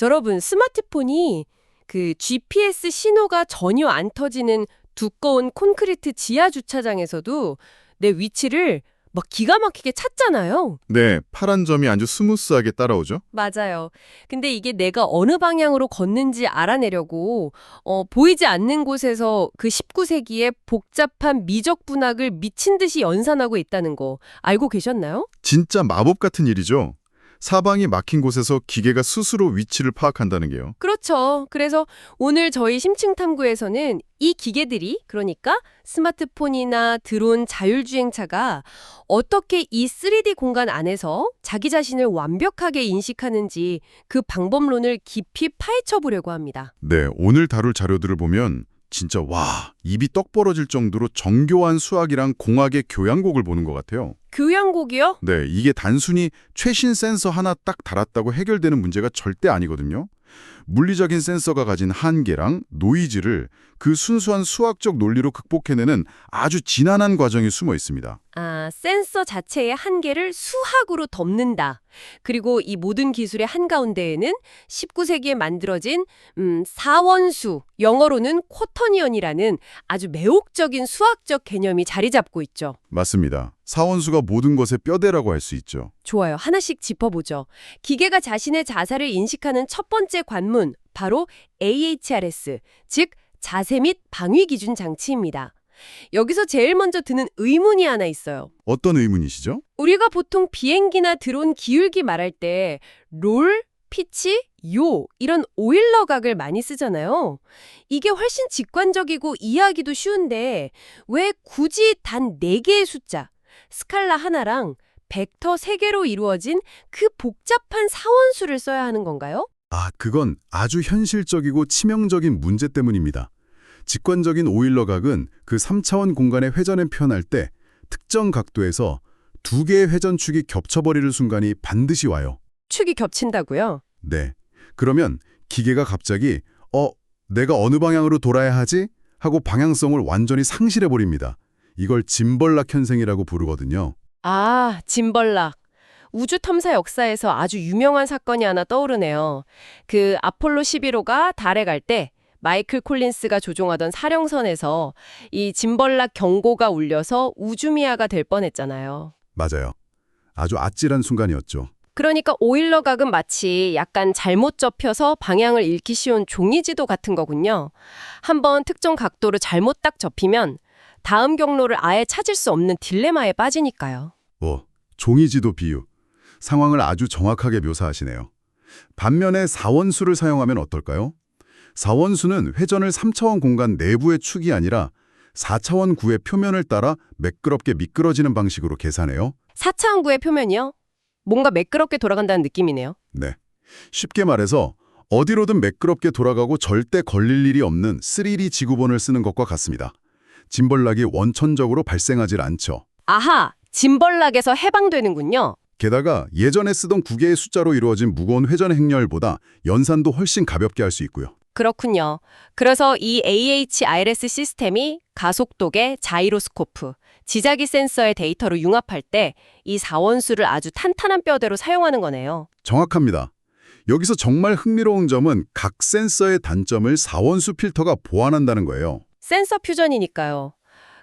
여러분, 스마트폰이 그 GPS 신호가 전혀 안 터지는 두꺼운 콘크리트 지하 주차장에서도 내 위치를 막 기가 막히게 찾잖아요. 네, 파란 점이 아주 스무스하게 따라오죠? 맞아요. 근데 이게 내가 어느 방향으로 걷는지 알아내려고 보이지 않는 곳에서 그 19세기의 복잡한 미적 분학을 미친 듯이 연산하고 있다는 거 알고 계셨나요? 진짜 마법 같은 일이죠. 사방이 막힌 곳에서 기계가 스스로 위치를 파악한다는 게요. 그렇죠. 그래서 오늘 저희 심층 탐구에서는 이 기계들이, 그러니까 스마트폰이나 드론, 자율주행차가 어떻게 이 3D 공간 안에서 자기 자신을 완벽하게 인식하는지 그 방법론을 깊이 파헤쳐 보려고 합니다. 네, 오늘 다룰 자료들을 보면 진짜 와, 입이 떡 벌어질 정도로 정교한 수학이랑 공학의 교양곡을 보는 것 같아요. 교양곡이요? 네, 이게 단순히 최신 센서 하나 딱 달았다고 해결되는 문제가 절대 아니거든요. 물리적인 센서가 가진 한계랑 노이즈를 그 순수한 수학적 논리로 극복해내는 아주 지난한 과정이 숨어 있습니다. 아, 센서 자체의 한계를 수학으로 덮는다. 그리고 이 모든 기술의 한가운데에는 19세기에 만들어진 사원수, 영어로는 쿼터니언이라는 아주 매혹적인 수학적 개념이 자리 잡고 있죠. 맞습니다. 사원수가 모든 것의 뼈대라고 할 수 있죠. 좋아요. 하나씩 짚어보죠. 기계가 자신의 자세를 인식하는 첫 번째 관문, 바로 AHRS, 즉 자세 및 방위 기준 장치입니다. 여기서 제일 먼저 드는 의문이 하나 있어요. 어떤 의문이시죠? 우리가 보통 비행기나 드론 기울기 말할 때 롤, 피치, 요 이런 오일러 각을 많이 쓰잖아요. 이게 훨씬 직관적이고 이해하기도 쉬운데 왜 굳이 단 4개의 숫자, 스칼라 하나랑 벡터 3개로 이루어진 그 복잡한 사원수를 써야 하는 건가요? 아, 그건 아주 현실적이고 치명적인 문제 때문입니다. 직관적인 오일러 각은 그 3차원 공간의 회전을 표현할 때 특정 각도에서 2개의 회전축이 겹쳐버리는 순간이 반드시 와요. 축이 겹친다고요? 네. 그러면 기계가 갑자기 내가 어느 방향으로 돌아야 하지? 하고 방향성을 완전히 상실해버립니다. 이걸 짐벌락 현상이라고 부르거든요. 아, 짐벌락. 우주 탐사 역사에서 아주 유명한 사건이 하나 떠오르네요. 그 아폴로 11호가 달에 갈 때 마이클 콜린스가 조종하던 사령선에서 이 짐벌락 경고가 울려서 우주미아가 될 뻔했잖아요. 맞아요. 아주 아찔한 순간이었죠. 그러니까 오일러 각은 마치 약간 잘못 접혀서 방향을 잃기 쉬운 종이지도 같은 거군요. 한번 특정 각도로 잘못 딱 접히면 다음 경로를 아예 찾을 수 없는 딜레마에 빠지니까요. 종이지도 비유. 상황을 아주 정확하게 묘사하시네요. 반면에 사원수를 사용하면 어떨까요? 사원수는 회전을 3차원 공간 내부의 축이 아니라 4차원 구의 표면을 따라 매끄럽게 미끄러지는 방식으로 계산해요. 4차원 구의 표면이요? 뭔가 매끄럽게 돌아간다는 느낌이네요. 네. 쉽게 말해서 어디로든 매끄럽게 돌아가고 절대 걸릴 일이 없는 3D 지구본을 쓰는 것과 같습니다. 짐벌락이 원천적으로 발생하질 않죠. 아하! 짐벌락에서 해방되는군요. 게다가 예전에 쓰던 9개의 숫자로 이루어진 무거운 회전 행렬보다 연산도 훨씬 가볍게 할 수 있고요. 그렇군요. 그래서 이 AHRS 시스템이 가속도계, 자이로스코프, 지자기 센서의 데이터를 융합할 때 이 사원수를 아주 탄탄한 뼈대로 사용하는 거네요. 정확합니다. 여기서 정말 흥미로운 점은 각 센서의 단점을 사원수 필터가 보완한다는 거예요. 센서 퓨전이니까요.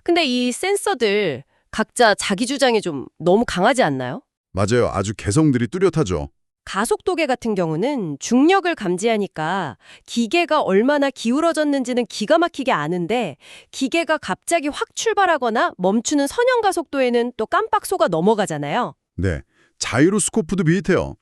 근데 이 센서들 각자 자기 주장이 좀 너무 강하지 않나요? 맞아요. 아주 개성들이 뚜렷하죠. 가속도계 같은 경우는 중력을 감지하니까 기계가 얼마나 기울어졌는지는 기가 막히게 아는데 기계가 갑자기 확 출발하거나 멈추는 선형 가속도에는 또 깜빡 속아 넘어가잖아요. 네, 자이로스코프도 비슷해요.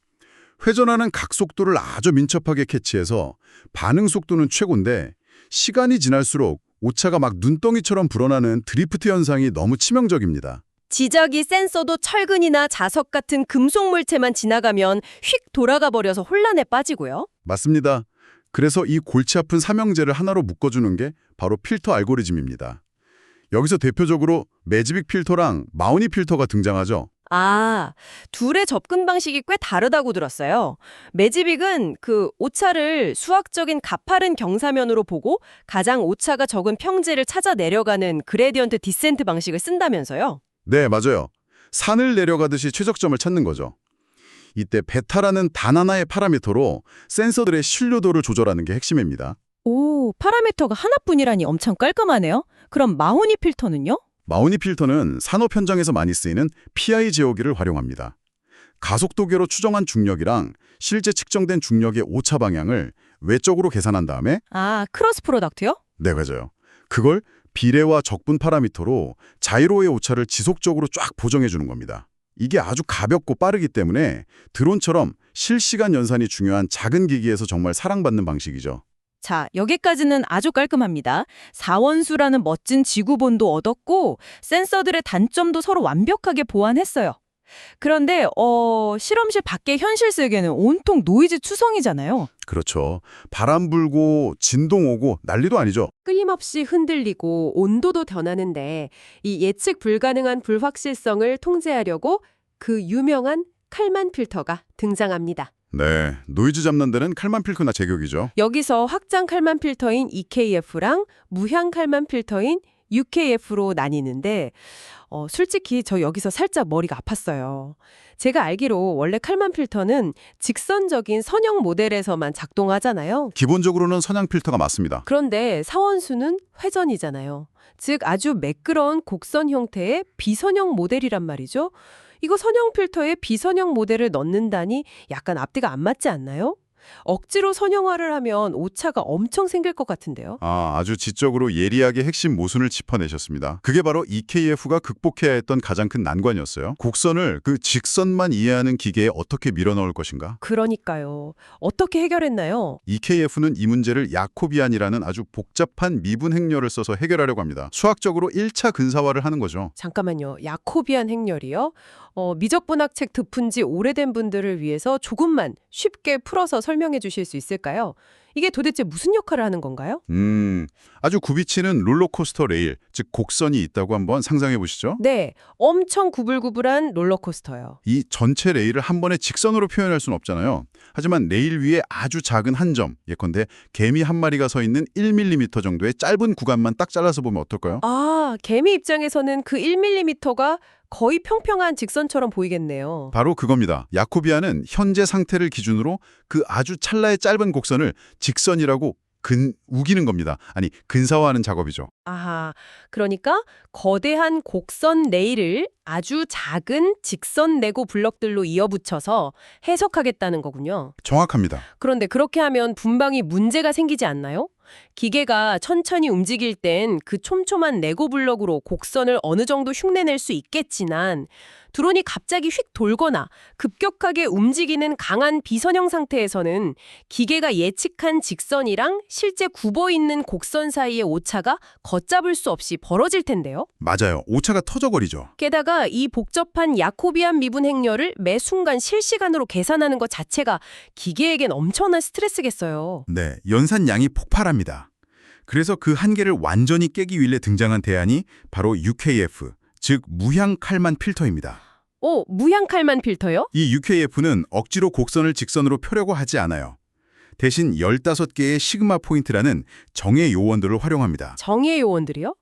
회전하는 각속도를 아주 민첩하게 캐치해서 반응 속도는 최고인데 시간이 지날수록 오차가 막 눈덩이처럼 불어나는 드리프트 현상이 너무 치명적입니다. 지저귀 센서도 철근이나 자석 같은 금속 물체만 지나가면 휙 돌아가 버려서 혼란에 빠지고요. 맞습니다. 그래서 이 골치 아픈 삼형제를 하나로 묶어주는 게 바로 필터 알고리즘입니다. 여기서 대표적으로 매지빅 필터랑 마우니 필터가 등장하죠. 아, 둘의 접근 방식이 꽤 다르다고 들었어요. 매지빅은 그 오차를 수학적인 가파른 경사면으로 보고 가장 오차가 적은 평지를 찾아 내려가는 그레디언트 디센트 방식을 쓴다면서요. 네, 맞아요. 산을 내려가듯이 최적점을 찾는 거죠. 이때 베타라는 단 하나의 파라미터로 센서들의 신뢰도를 조절하는 게 핵심입니다. 오, 파라미터가 하나뿐이라니 엄청 깔끔하네요. 그럼 마호니 필터는요? 마호니 필터는 산업 현장에서 많이 쓰이는 PI 제어기를 활용합니다. 가속도계로 추정한 중력이랑 실제 측정된 중력의 오차 방향을 외적으로 계산한 다음에 아, 크로스 프로덕트요? 네, 맞아요. 그걸 비례와 적분 파라미터로 자이로의 오차를 지속적으로 쫙 보정해 주는 겁니다. 이게 아주 가볍고 빠르기 때문에 드론처럼 실시간 연산이 중요한 작은 기기에서 정말 사랑받는 방식이죠. 자, 여기까지는 아주 깔끔합니다. 4원수라는 멋진 지구본도 얻었고 센서들의 단점도 서로 완벽하게 보완했어요. 그런데 실험실 밖의 현실 세계는 온통 노이즈 투성이잖아요. 그렇죠. 바람 불고 진동 오고 난리도 아니죠. 끊임없이 흔들리고 온도도 변하는데 이 예측 불가능한 불확실성을 통제하려고 그 유명한 칼만 필터가 등장합니다. 네, 노이즈 잡는 데는 칼만 필터나 제격이죠. 여기서 확장 칼만 필터인 EKF랑 무향 칼만 필터인 UKF로 나뉘는데 솔직히 저 여기서 살짝 머리가 아팠어요. 제가 알기로 원래 칼만 필터는 직선적인 선형 모델에서만 작동하잖아요. 기본적으로는 선양 필터가 맞습니다. 그런데 사원수는 회전이잖아요. 즉 아주 매끄러운 곡선 형태의 비선형 모델이란 말이죠. 이거 선형 필터에 비선형 모델을 넣는다니 약간 앞뒤가 안 맞지 않나요? 억지로 선형화를 하면 오차가 엄청 생길 것 같은데요. 아주 지적으로 예리하게 핵심 모순을 짚어내셨습니다. 그게 바로 EKF가 극복해야 했던 가장 큰 난관이었어요. 곡선을 그 직선만 이해하는 기계에 어떻게 밀어넣을 것인가? 그러니까요. 어떻게 해결했나요? EKF는 이 문제를 야코비안이라는 아주 복잡한 미분 행렬을 써서 해결하려고 합니다. 수학적으로 1차 근사화를 하는 거죠. 잠깐만요. 야코비안 행렬이요? 미적분학책 덮은 지 오래된 분들을 위해서 조금만 쉽게 풀어서 설명해 주실 수 있을까요? 이게 도대체 무슨 역할을 하는 건가요? 아주 굽이치는 롤러코스터 레일, 즉 곡선이 있다고 한번 상상해 보시죠. 네, 엄청 구불구불한 롤러코스터요. 이 전체 레일을 한 번에 직선으로 표현할 수는 없잖아요. 하지만 레일 위에 아주 작은 한 점, 예컨대 개미 한 마리가 서 있는 1mm 정도의 짧은 구간만 딱 잘라서 보면 어떨까요? 아, 개미 입장에서는 그 1mm가 거의 평평한 직선처럼 보이겠네요. 바로 그겁니다. 야코비안은 현재 상태를 기준으로 그 아주 찰나의 짧은 곡선을 직선이라고 우기는 겁니다. 아니, 근사화하는 작업이죠. 아하, 그러니까 거대한 곡선 레일을 아주 작은 직선 레고 블럭들로 이어붙여서 해석하겠다는 거군요. 정확합니다. 그런데 그렇게 하면 분명히 문제가 생기지 않나요? 기계가 천천히 움직일 땐 그 촘촘한 레고 블럭으로 곡선을 어느 정도 흉내낼 수 있겠지만 드론이 갑자기 휙 돌거나 급격하게 움직이는 강한 비선형 상태에서는 기계가 예측한 직선이랑 실제 굽어 있는 곡선 사이의 오차가 걷잡을 수 없이 벌어질 텐데요. 맞아요. 오차가 터져버리죠. 게다가 이 복잡한 야코비안 미분 행렬을 매 순간 실시간으로 계산하는 것 자체가 기계에겐 엄청난 스트레스겠어요. 네, 연산량이 폭발합니다. 그래서 그 한계를 완전히 깨기 위해 등장한 대안이 바로 UKF, 즉 무향 칼만 필터입니다. 오, 무향 칼만 필터요? 이 UKF는 억지로 곡선을 직선으로 펴려고 하지 않아요. 대신 15개의 시그마 포인트라는 정의 요원들을 활용합니다. 정의 요원들이요?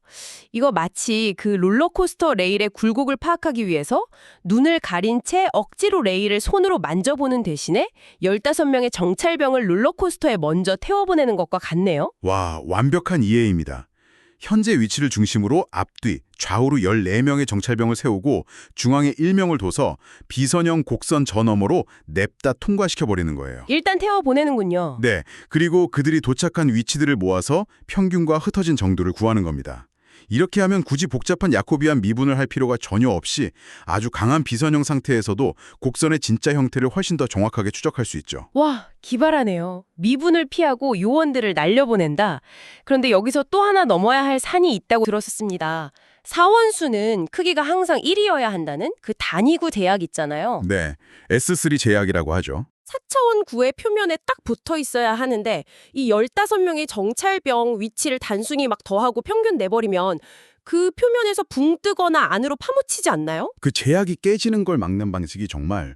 이거 마치 그 롤러코스터 레일의 굴곡을 파악하기 위해서 눈을 가린 채 억지로 레일을 손으로 만져보는 대신에 15명의 정찰병을 롤러코스터에 먼저 태워보내는 것과 같네요. 와, 완벽한 이해입니다. 현재 위치를 중심으로 앞뒤, 좌우로 14명의 정찰병을 세우고 중앙에 1명을 둬서 비선형 곡선 저 너머로 냅다 통과시켜버리는 거예요. 일단 태워보내는군요. 네, 그리고 그들이 도착한 위치들을 모아서 평균과 흩어진 정도를 구하는 겁니다. 이렇게 하면 굳이 복잡한 야코비안 미분을 할 필요가 전혀 없이 아주 강한 비선형 상태에서도 곡선의 진짜 형태를 훨씬 더 정확하게 추적할 수 있죠. 와, 기발하네요. 미분을 피하고 요원들을 날려보낸다. 그런데 여기서 또 하나 넘어야 할 산이 있다고 들었었습니다. 사원수는 크기가 항상 1이어야 한다는 그 단위구 제약 있잖아요. 네, S3 제약이라고 하죠. 4차원 구의 표면에 딱 붙어 있어야 하는데 이 15명의 정찰병 위치를 단순히 막 더하고 평균 내버리면 그 표면에서 붕 뜨거나 안으로 파묻히지 않나요? 그 제약이 깨지는 걸 막는 방식이 정말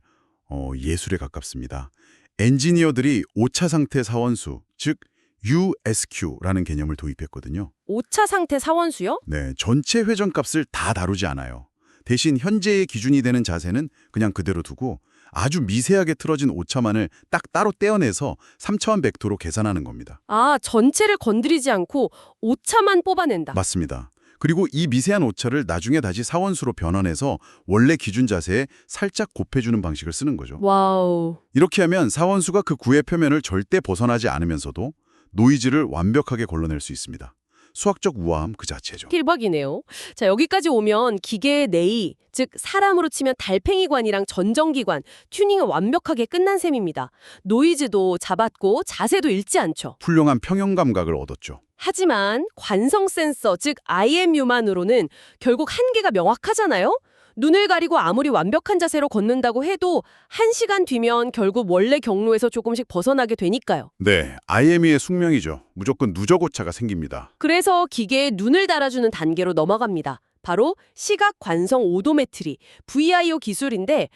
예술에 가깝습니다. 엔지니어들이 오차 상태 사원수, 즉 USQ라는 개념을 도입했거든요. 5차 상태 사원수요? 네, 전체 회전값을 다 다루지 않아요. 대신 현재의 기준이 되는 자세는 그냥 그대로 두고 아주 미세하게 틀어진 오차만을 딱 따로 떼어내서 3차원 벡터로 계산하는 겁니다. 아, 전체를 건드리지 않고 오차만 뽑아낸다. 맞습니다. 그리고 이 미세한 오차를 나중에 다시 사원수로 변환해서 원래 기준 자세에 살짝 곱해주는 방식을 쓰는 거죠. 와우. 이렇게 하면 사원수가 그 구의 표면을 절대 벗어나지 않으면서도 노이즈를 완벽하게 걸러낼 수 있습니다. 수학적 우아함 그 자체죠. 대박이네요. 자, 여기까지 오면 기계의 내의, 즉 사람으로 치면 달팽이관이랑 전정기관, 튜닝은 완벽하게 끝난 셈입니다. 노이즈도 잡았고 자세도 잃지 않죠. 훌륭한 평형 감각을 얻었죠. 하지만 관성 센서, 즉 IMU만으로는 결국 한계가 명확하잖아요? 눈을 가리고 아무리 완벽한 자세로 걷는다고 해도 1시간 뒤면 결국 원래 경로에서 조금씩 벗어나게 되니까요. 네, IME의 숙명이죠. 무조건 누적 오차가 생깁니다. 그래서 기계에 눈을 달아주는 단계로 넘어갑니다. 바로 시각 관성 오도메트리, VIO 기술인데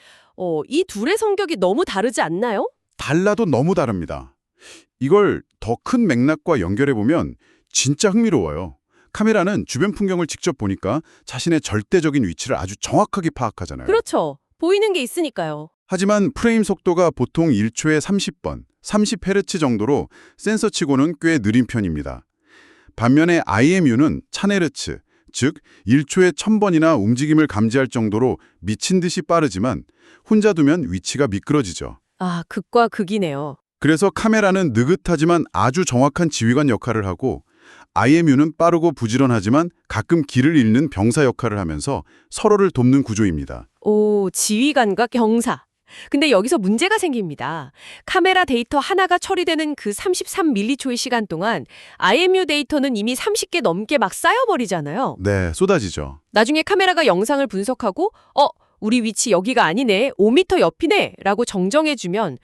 이 둘의 성격이 너무 다르지 않나요? 달라도 너무 다릅니다. 이걸 더 큰 맥락과 연결해보면 진짜 흥미로워요. 카메라는 주변 풍경을 직접 보니까 자신의 절대적인 위치를 아주 정확하게 파악하잖아요. 그렇죠. 보이는 게 있으니까요. 하지만 프레임 속도가 보통 1초에 30번, 30Hz 정도로 센서치고는 꽤 느린 편입니다. 반면에 IMU는 1000Hz, 즉 1초에 1000번이나 움직임을 감지할 정도로 미친 듯이 빠르지만 혼자 두면 위치가 미끄러지죠. 아, 극과 극이네요. 그래서 카메라는 느긋하지만 아주 정확한 지휘관 역할을 하고 IMU는 빠르고 부지런하지만 가끔 길을 잃는 병사 역할을 하면서 서로를 돕는 구조입니다. 오, 지휘관과 경사. 근데 여기서 문제가 생깁니다. 카메라 데이터 하나가 처리되는 그 33m초의 시간 동안 IMU 데이터는 이미 30개 넘게 막 쌓여버리잖아요. 네, 쏟아지죠. 나중에 카메라가 영상을 분석하고 우리 위치 여기가 아니네, 5m 옆이네 라고 정정해주면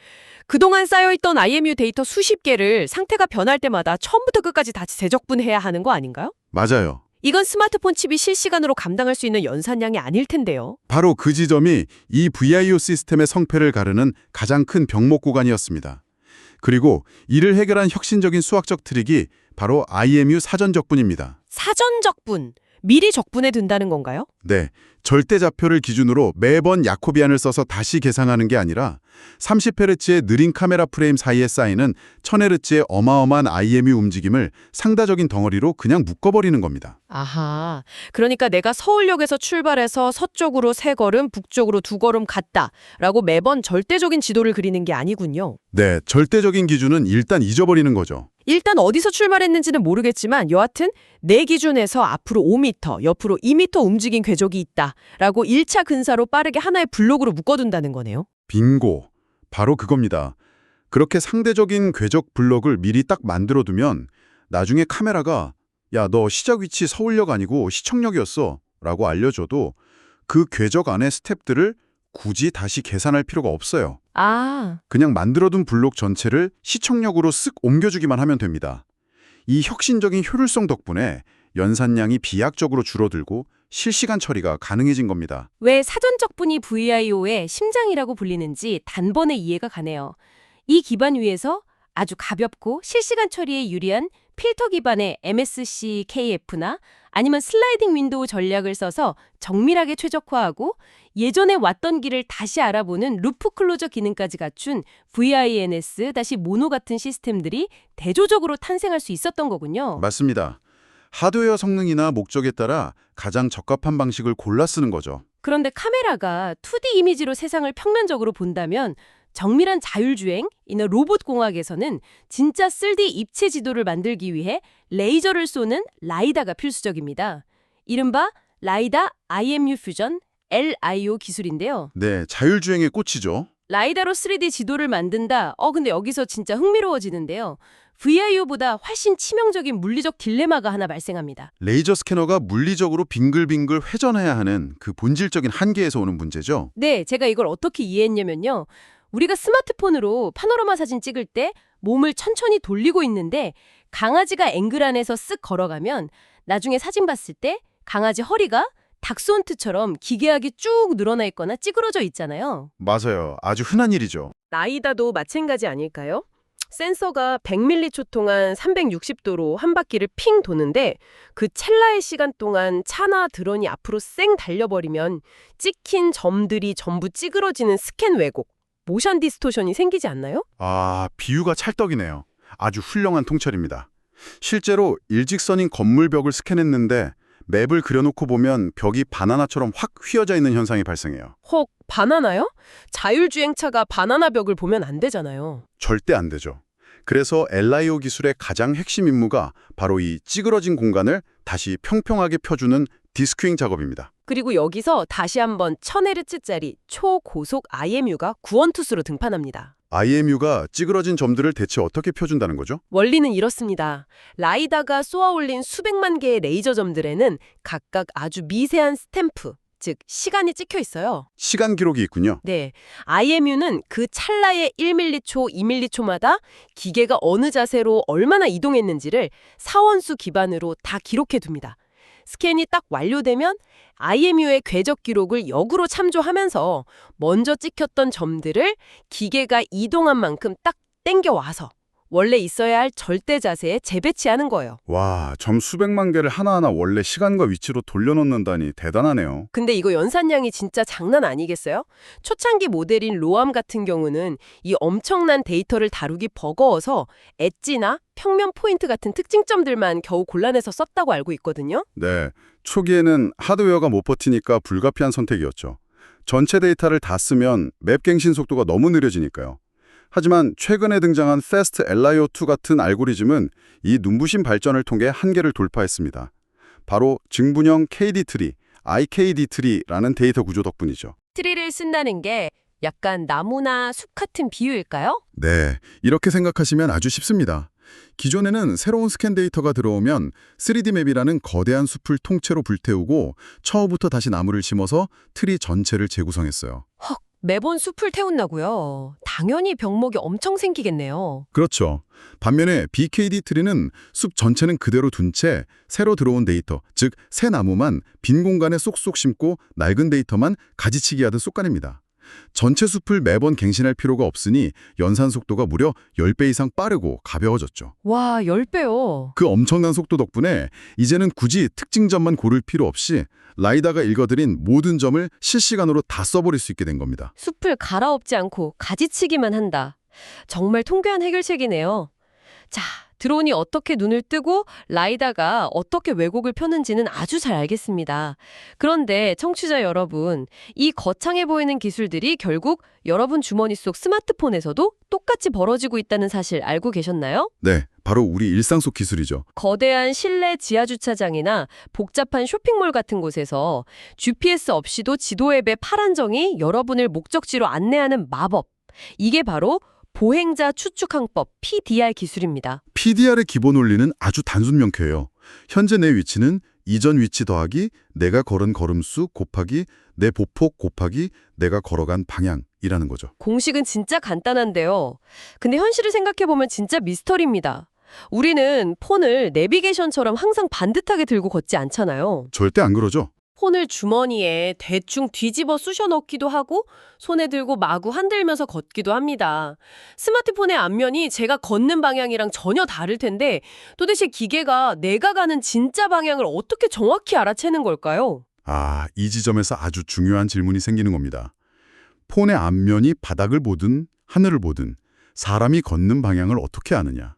그동안 쌓여있던 IMU 데이터 수십 개를 상태가 변할 때마다 처음부터 끝까지 다시 재적분해야 하는 거 아닌가요? 맞아요. 이건 스마트폰 칩이 실시간으로 감당할 수 있는 연산량이 아닐 텐데요. 바로 그 지점이 이 VIO 시스템의 성패를 가르는 가장 큰 병목 구간이었습니다. 그리고 이를 해결한 혁신적인 수학적 트릭이 바로 IMU 사전 적분입니다. 사전 적분, 미리 적분해 둔다는 건가요? 네, 절대좌표를 기준으로 매번 야코비안을 써서 다시 계산하는 게 아니라 30Hz의 느린 카메라 프레임 사이에 쌓이는 1000Hz의 어마어마한 IMU 움직임을 상다적인 덩어리로 그냥 묶어버리는 겁니다. 아하, 그러니까 내가 서울역에서 출발해서 서쪽으로 3걸음, 북쪽으로 2걸음 갔다라고 매번 절대적인 지도를 그리는 게 아니군요. 네, 절대적인 기준은 일단 잊어버리는 거죠. 일단 어디서 출발했는지는 모르겠지만 여하튼 내 기준에서 앞으로 5m, 옆으로 2m 움직인 궤적이 있다라고 1차 근사로 빠르게 하나의 블록으로 묶어둔다는 거네요. 빙고. 바로 그겁니다. 그렇게 상대적인 궤적 블록을 미리 딱 만들어두면 나중에 카메라가 야, 너 시작 위치 서울역 아니고 시청역이었어 라고 알려줘도 그 궤적 안의 스텝들을 굳이 다시 계산할 필요가 없어요. 아, 그냥 만들어둔 블록 전체를 시청역으로 쓱 옮겨주기만 하면 됩니다. 이 혁신적인 효율성 덕분에 연산량이 비약적으로 줄어들고 실시간 처리가 가능해진 겁니다. 왜 사전 적분이 VIO의 심장이라고 불리는지 단번에 이해가 가네요. 이 기반 위에서 아주 가볍고 실시간 처리에 유리한 필터 기반의 MSC KF나 아니면 슬라이딩 윈도우 전략을 써서 정밀하게 최적화하고 예전에 왔던 길을 다시 알아보는 루프 클로저 기능까지 갖춘 VINS-모노 같은 시스템들이 대조적으로 탄생할 수 있었던 거군요. 맞습니다. 하드웨어 성능이나 목적에 따라 가장 적합한 방식을 골라 쓰는 거죠. 그런데 카메라가 2D 이미지로 세상을 평면적으로 본다면 정밀한 자율주행이나 로봇 공학에서는 진짜 3D 입체 지도를 만들기 위해 레이저를 쏘는 라이다가 필수적입니다. 이른바 라이다 IMU 퓨전 LIO 기술인데요. 네, 자율주행의 꽃이죠. 라이다로 3D 지도를 만든다. 근데 여기서 진짜 흥미로워지는데요. VIO보다 훨씬 치명적인 물리적 딜레마가 하나 발생합니다. 레이저 스캐너가 물리적으로 빙글빙글 회전해야 하는 그 본질적인 한계에서 오는 문제죠. 네, 제가 이걸 어떻게 이해했냐면요. 우리가 스마트폰으로 파노라마 사진 찍을 때 몸을 천천히 돌리고 있는데 강아지가 앵글 안에서 쓱 걸어가면 나중에 사진 봤을 때 강아지 허리가 닥스훈트처럼 기괴하게 쭉 늘어나 있거나 찌그러져 있잖아요. 맞아요. 아주 흔한 일이죠. 라이다도 마찬가지 아닐까요? 센서가 100m초 동안 360도로 한 바퀴를 핑 도는데 그 찰나의 시간 동안 차나 드론이 앞으로 쌩 달려버리면 찍힌 점들이 전부 찌그러지는 스캔 왜곡, 모션 디스토션이 생기지 않나요? 아, 비유가 찰떡이네요. 아주 훌륭한 통찰입니다. 실제로 일직선인 건물 벽을 스캔했는데 맵을 그려놓고 보면 벽이 바나나처럼 확 휘어져 있는 현상이 발생해요. 혹 바나나요? 자율주행차가 바나나 벽을 보면 안 되잖아요. 절대 안 되죠. 그래서 LIO 기술의 가장 핵심 임무가 바로 이 찌그러진 공간을 다시 평평하게 펴주는 디스크윙 작업입니다. 그리고 여기서 다시 한번 1000Hz짜리 초고속 IMU가 구원투수로 등판합니다. IMU가 찌그러진 점들을 대체 어떻게 펴준다는 거죠? 원리는 이렇습니다. 라이다가 쏘아올린 수백만 개의 레이저 점들에는 각각 아주 미세한 스탬프, 즉 시간이 찍혀 있어요. 시간 기록이 있군요. 네, IMU는 그 찰나의 1m초, 2m초마다 기계가 어느 자세로 얼마나 이동했는지를 사원수 기반으로 다 기록해 둡니다. 스캔이 딱 완료되면 IMU의 궤적 기록을 역으로 참조하면서 먼저 찍혔던 점들을 기계가 이동한 만큼 딱 땡겨와서 원래 있어야 할 절대 자세에 재배치하는 거예요. 와, 점 수백만 개를 하나하나 원래 시간과 위치로 돌려놓는다니 대단하네요. 근데 이거 연산량이 진짜 장난 아니겠어요? 초창기 모델인 로암 같은 경우는 이 엄청난 데이터를 다루기 버거워서 엣지나 평면 포인트 같은 특징점들만 겨우 골라내서 썼다고 알고 있거든요. 네, 초기에는 하드웨어가 못 버티니까 불가피한 선택이었죠. 전체 데이터를 다 쓰면 맵 갱신 속도가 너무 느려지니까요. 하지만 최근에 등장한 Fast LIO2 같은 알고리즘은 이 눈부신 발전을 통해 한계를 돌파했습니다. 바로 증분형 KD 트리, IKD 트리라는 데이터 구조 덕분이죠. 트리를 쓴다는 게 약간 나무나 숲 같은 비유일까요? 네, 이렇게 생각하시면 아주 쉽습니다. 기존에는 새로운 스캔 데이터가 들어오면 3D 맵이라는 거대한 숲을 통째로 불태우고 처음부터 다시 나무를 심어서 트리 전체를 재구성했어요. 헉, 매번 숲을 태운다고요? 당연히 병목이 엄청 생기겠네요. 그렇죠. 반면에 BKD 트리는 숲 전체는 그대로 둔 채 새로 들어온 데이터, 즉 새 나무만 빈 공간에 쏙쏙 심고 낡은 데이터만 가지치기 하듯 쏙가냅니다. 전체 숲을 매번 갱신할 필요가 없으니 연산 속도가 무려 10배 이상 빠르고 가벼워졌죠. 와, 10배요. 그 엄청난 속도 덕분에 이제는 굳이 특징 점만 고를 필요 없이 라이다가 읽어드린 모든 점을 실시간으로 다 써버릴 수 있게 된 겁니다. 숲을 갈아엎지 않고 가지치기만 한다. 정말 통쾌한 해결책이네요. 자, 드론이 어떻게 눈을 뜨고 라이다가 어떻게 왜곡을 펴는지는 아주 잘 알겠습니다. 그런데 청취자 여러분, 이 거창해 보이는 기술들이 결국 여러분 주머니 속 스마트폰에서도 똑같이 벌어지고 있다는 사실 알고 계셨나요? 네, 바로 우리 일상 속 기술이죠. 거대한 실내 지하주차장이나 복잡한 쇼핑몰 같은 곳에서 GPS 없이도 지도 앱의 파란 정이 여러분을 목적지로 안내하는 마법. 이게 바로 보행자 추측항법 PDR 기술입니다. PDR의 기본 원리는 아주 단순 명쾌해요. 현재 내 위치는 이전 위치 더하기 내가 걸은 걸음수 곱하기 내 보폭 곱하기 내가 걸어간 방향이라는 거죠. 공식은 진짜 간단한데요. 근데 현실을 생각해보면 진짜 미스터리입니다. 우리는 폰을 내비게이션처럼 항상 반듯하게 들고 걷지 않잖아요. 절대 안 그러죠? 폰을 주머니에 대충 뒤집어 쑤셔 넣기도 하고 손에 들고 마구 흔들면서 걷기도 합니다. 스마트폰의 앞면이 제가 걷는 방향이랑 전혀 다를 텐데 도대체 기계가 내가 가는 진짜 방향을 어떻게 정확히 알아채는 걸까요? 아, 이 지점에서 아주 중요한 질문이 생기는 겁니다. 폰의 앞면이 바닥을 보든 하늘을 보든 사람이 걷는 방향을 어떻게 아느냐.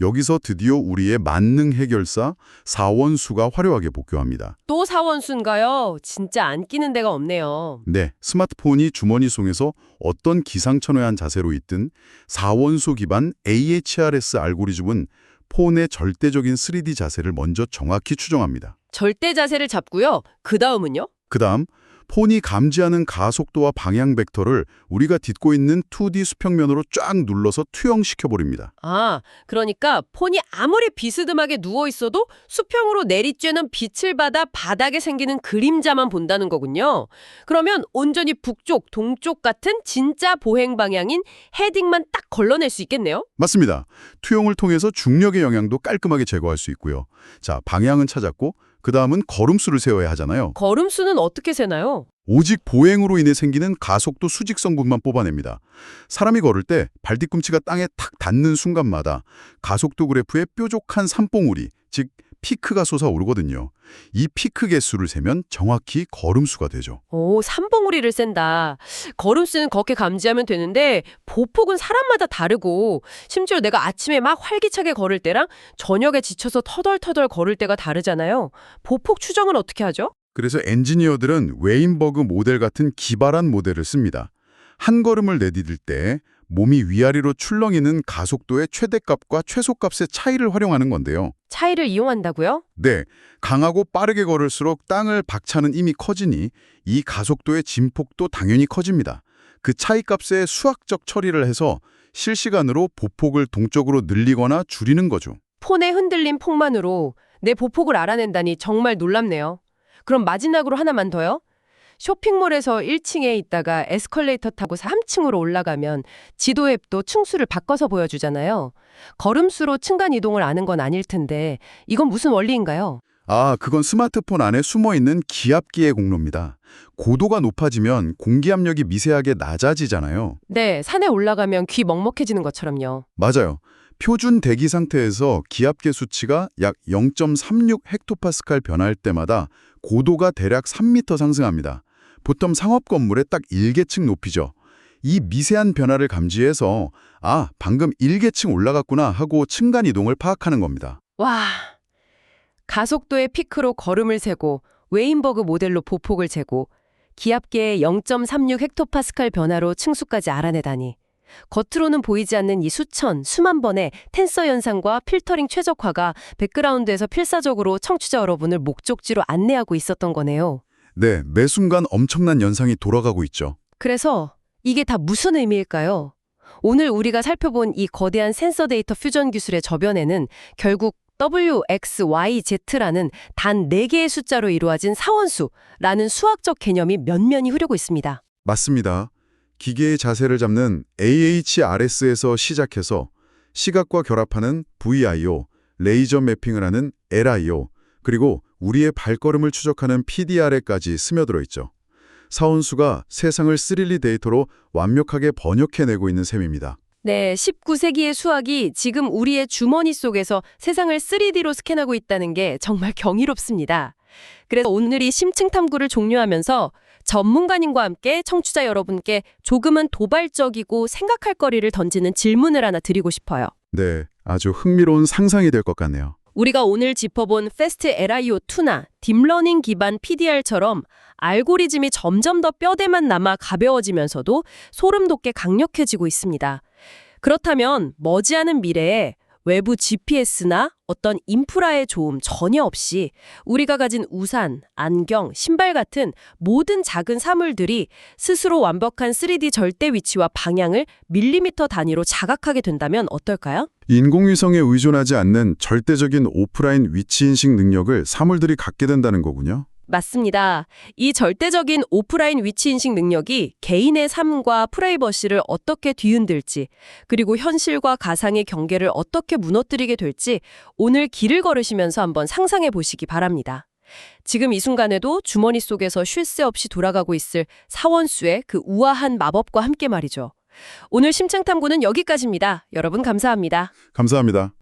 여기서 드디어 우리의 만능 해결사 사원수가 화려하게 복귀합니다. 또 사원수인가요? 진짜 안 끼는 데가 없네요. 네, 스마트폰이 주머니 속에서 어떤 기상천외한 자세로 있든 사원소 기반 AHRS 알고리즘은 폰의 절대적인 3D 자세를 먼저 정확히 추정합니다. 절대 자세를 잡고요. 그 다음은요? 그 다음 폰이 감지하는 가속도와 방향 벡터를 우리가 딛고 있는 2D 수평면으로 쫙 눌러서 투영시켜버립니다. 아, 그러니까 폰이 아무리 비스듬하게 누워있어도 수평으로 내리쬐는 빛을 받아 바닥에 생기는 그림자만 본다는 거군요. 그러면 온전히 북쪽, 동쪽 같은 진짜 보행 방향인 헤딩만 딱 걸러낼 수 있겠네요? 맞습니다. 투영을 통해서 중력의 영향도 깔끔하게 제거할 수 있고요. 자, 방향은 찾았고 그 다음은 걸음수를 세워야 하잖아요. 걸음수는 어떻게 세나요? 오직 보행으로 인해 생기는 가속도 수직성분만 뽑아냅니다. 사람이 걸을 때 발뒤꿈치가 땅에 탁 닿는 순간마다 가속도 그래프의 뾰족한 산봉우리, 즉 피크가 솟아오르거든요. 이 피크 개수를 세면 정확히 걸음수가 되죠. 오, 삼봉우리를 센다. 걸음수는 걷게 감지하면 되는데 보폭은 사람마다 다르고 심지어 내가 아침에 막 활기차게 걸을 때랑 저녁에 지쳐서 터덜터덜 걸을 때가 다르잖아요. 보폭 추정은 어떻게 하죠? 그래서 엔지니어들은 웨인버그 모델 같은 기발한 모델을 씁니다. 한 걸음을 내디딜 때 몸이 위아래로 출렁이는 가속도의 최대값과 최소값의 차이를 활용하는 건데요. 차이를 이용한다고요? 네, 강하고 빠르게 걸을수록 땅을 박차는 힘이 커지니 이 가속도의 진폭도 당연히 커집니다. 그 차이값의 수학적 처리를 해서 실시간으로 보폭을 동적으로 늘리거나 줄이는 거죠. 폰의 흔들림 폭만으로 내 보폭을 알아낸다니 정말 놀랍네요. 그럼 마지막으로 하나만 더요. 쇼핑몰에서 1층에 있다가 에스컬레이터 타고 3층으로 올라가면 지도 앱도 층수를 바꿔서 보여주잖아요. 걸음수로 층간 이동을 아는 건 아닐 텐데 이건 무슨 원리인가요? 아, 그건 스마트폰 안에 숨어있는 기압기의 공로입니다. 고도가 높아지면 공기압력이 미세하게 낮아지잖아요. 네, 산에 올라가면 귀 먹먹해지는 것처럼요. 맞아요. 표준 대기 상태에서 기압계 수치가 약 0.36 헥토파스칼 변화할 때마다 고도가 대략 3m 상승합니다. 보통 상업 건물의 딱 1계층 높이죠. 이 미세한 변화를 감지해서 아, 방금 1계층 올라갔구나 하고 층간 이동을 파악하는 겁니다. 와, 가속도의 피크로 걸음을 세고 웨인버그 모델로 보폭을 재고 기압계의 0.36 헥토파스칼 변화로 층수까지 알아내다니. 겉으로는 보이지 않는 이 수만 번의 텐서 현상과 필터링 최적화가 백그라운드에서 필사적으로 청취자 여러분을 목적지로 안내하고 있었던 거네요. 네, 매 순간 엄청난 연상이 돌아가고 있죠. 그래서 이게 다 무슨 의미일까요? 오늘 우리가 살펴본 이 거대한 센서 데이터 퓨전 기술의 저변에는 결국 W, X, Y, Z라는 단 4개의 숫자로 이루어진 사원수라는 수학적 개념이 면면히 흐르고 있습니다. 맞습니다. 기계의 자세를 잡는 AHRS에서 시작해서 시각과 결합하는 VIO, 레이저 매핑을 하는 LIO, 그리고 우리의 발걸음을 추적하는 PDR에까지 스며들어 있죠. 사원수가 세상을 3D 데이터로 완벽하게 번역해내고 있는 셈입니다. 네, 19세기의 수학이 지금 우리의 주머니 속에서 세상을 3D로 스캔하고 있다는 게 정말 경이롭습니다. 그래서 오늘 이 심층 탐구를 종료하면서 전문가님과 함께 청취자 여러분께 조금은 도발적이고 생각할 거리를 던지는 질문을 하나 드리고 싶어요. 네, 아주 흥미로운 상상이 될 것 같네요. 우리가 오늘 짚어본 패스트 LIO2나 딥러닝 기반 PDR처럼 알고리즘이 점점 더 뼈대만 남아 가벼워지면서도 소름 돋게 강력해지고 있습니다. 그렇다면 머지않은 미래에 외부 GPS나 어떤 인프라의 도움 전혀 없이 우리가 가진 우산, 안경, 신발 같은 모든 작은 사물들이 스스로 완벽한 3D 절대 위치와 방향을 밀리미터 단위로 자각하게 된다면 어떨까요? 인공위성에 의존하지 않는 절대적인 오프라인 위치인식 능력을 사물들이 갖게 된다는 거군요. 맞습니다. 이 절대적인 오프라인 위치인식 능력이 개인의 삶과 프라이버시를 어떻게 뒤흔들지, 그리고 현실과 가상의 경계를 어떻게 무너뜨리게 될지 오늘 길을 걸으시면서 한번 상상해 보시기 바랍니다. 지금 이 순간에도 주머니 속에서 쉴 새 없이 돌아가고 있을 사원수의 그 우아한 마법과 함께 말이죠. 오늘 심층탐구는 여기까지입니다. 여러분 감사합니다. 감사합니다.